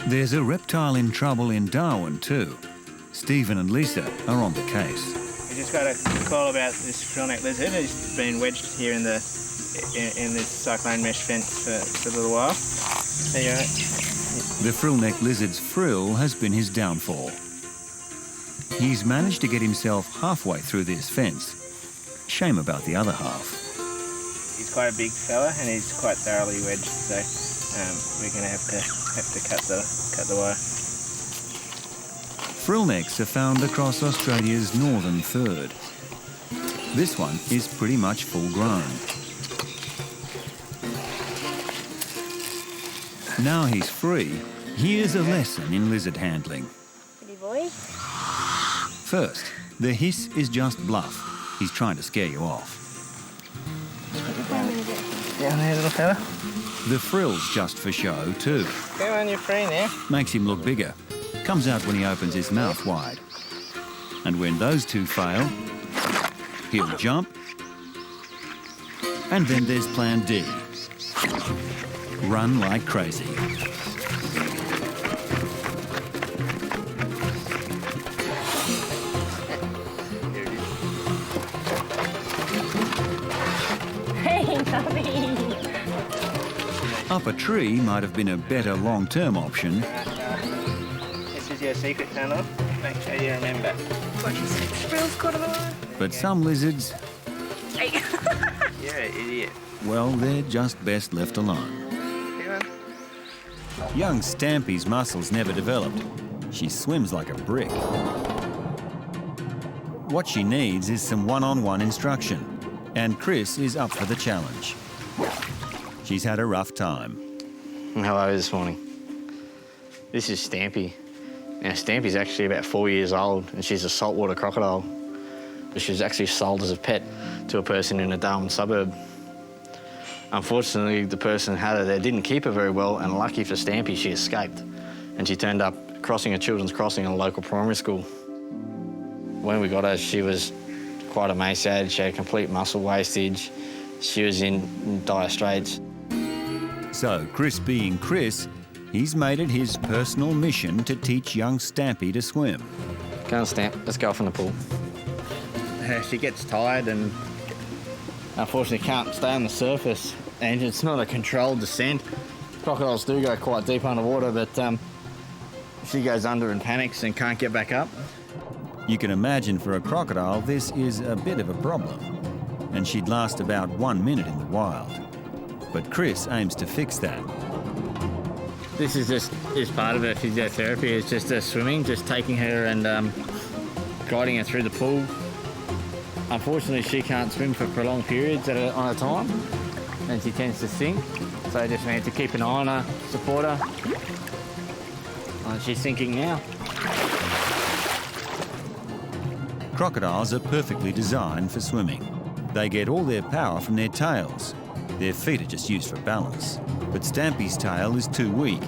There's a reptile in trouble in Darwin too. Stephen and Lisa are on the case. We just got a call about this frilled neck lizard. It's been wedged here in this cyclone mesh fence for a little while. There you go. The frilled neck lizard's frill has been his downfall. He's managed to get himself halfway through this fence. Shame about the other half. He's quite a big fella and he's quite thoroughly wedged, so we're going to have to cut the wire. Frill necks are found across Australia's northern third. This one is pretty much full grown. Now he's free, here's a lesson in lizard handling. Pretty boy. First, the hiss is just bluff. He's trying to scare you off. Down there, little fella. The frill's just for show too. Go on, you're free now. Makes him look bigger. Comes out when he opens his mouth wide. And when those two fail, he'll jump. And then there's plan D. Run like crazy. Up a tree might have been a better long-term option. This is your secret tunnel. Make sure you remember. But some lizards, You're an idiot. well, they're just best left alone. Young Stampy's muscles never developed. She swims like a brick. What she needs is some one-on-one instruction, and Chris is up for the challenge. She's had a rough time. How are you this morning? This is Stampy. Now, Stampy's actually about 4 years old, and she's a saltwater crocodile. But she was actually sold as a pet to a person in a Darwin suburb. Unfortunately, the person who had her there didn't keep her very well, and lucky for Stampy, she escaped. And she turned up crossing a children's crossing in a local primary school. When we got her, she was quite emaciated. She had complete muscle wastage. She was in dire straits. So, Chris being Chris, he's made it his personal mission to teach young Stampy to swim. Go on, Stamp. Let's go off on the pool. She gets tired and unfortunately can't stay on the surface, and it's not a controlled descent. Crocodiles do go quite deep underwater, but she goes under and panics and can't get back up. You can imagine for a crocodile this is a bit of a problem, and she'd last about 1 minute in the wild. But Chris aims to fix that. This is part of her physiotherapy. It's just her swimming, just taking her and guiding her through the pool. Unfortunately, she can't swim for prolonged periods on a time, and she tends to sink. So I just need to keep an eye on her, support her. She's sinking now. Crocodiles are perfectly designed for swimming. They get all their power from their tails. Their feet are just used for balance. But Stampy's tail is too weak,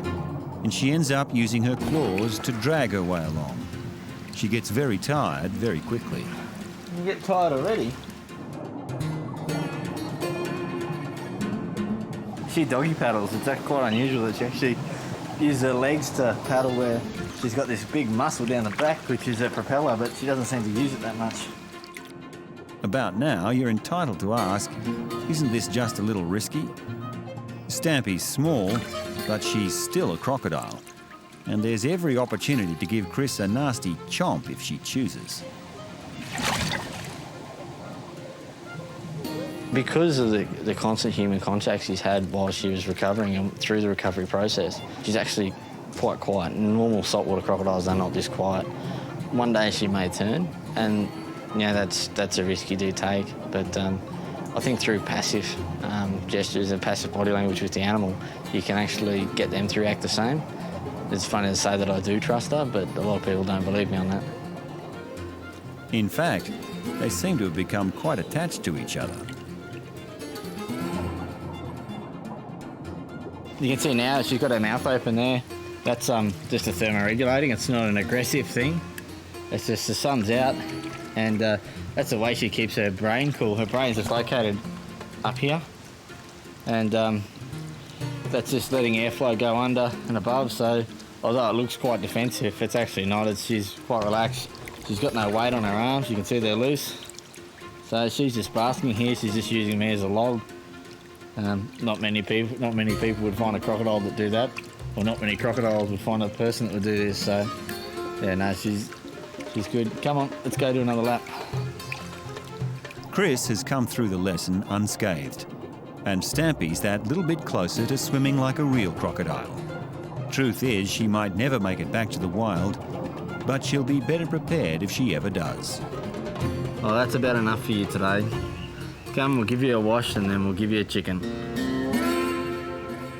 and she ends up using her claws to drag her way along. She gets very tired very quickly. You get tired already? She doggy paddles. It's actually quite unusual that she actually uses her legs to paddle, where she's got this big muscle down the back, which is her propeller, but she doesn't seem to use it that much. About now, you're entitled to ask, isn't this just a little risky? Stampy's small, but she's still a crocodile. And there's every opportunity to give Chris a nasty chomp if she chooses. Because of the constant human contact she's had while she was recovering and through the recovery process, she's actually quite quiet. Normal saltwater crocodiles are not this quiet. One day she may turn, and yeah, that's a risk you do take. But I think through passive gestures and passive body language with the animal, you can actually get them to react the same. It's funny to say that I do trust her, but a lot of people don't believe me on that. In fact, they seem to have become quite attached to each other. You can see now she's got her mouth open there. That's just a thermoregulating. It's not an aggressive thing. It's just the sun's out, and that's the way she keeps her brain cool. Her brain's just located up here, and that's just letting airflow go under and above. So although it looks quite defensive, it's actually not. She's quite relaxed. She's got no weight on her arms. You can see they're loose. So she's just basking here. She's just using me as a log. Not many people would find a crocodile that do that, or not many crocodiles would find a person that would do this. So yeah, no, she's good. Come on, let's go do another lap. Chris has come through the lesson unscathed, and Stampy's that little bit closer to swimming like a real crocodile. Truth is, she might never make it back to the wild, but she'll be better prepared if she ever does. Well, that's about enough for you today. Come, we'll give you a wash and then we'll give you a chicken.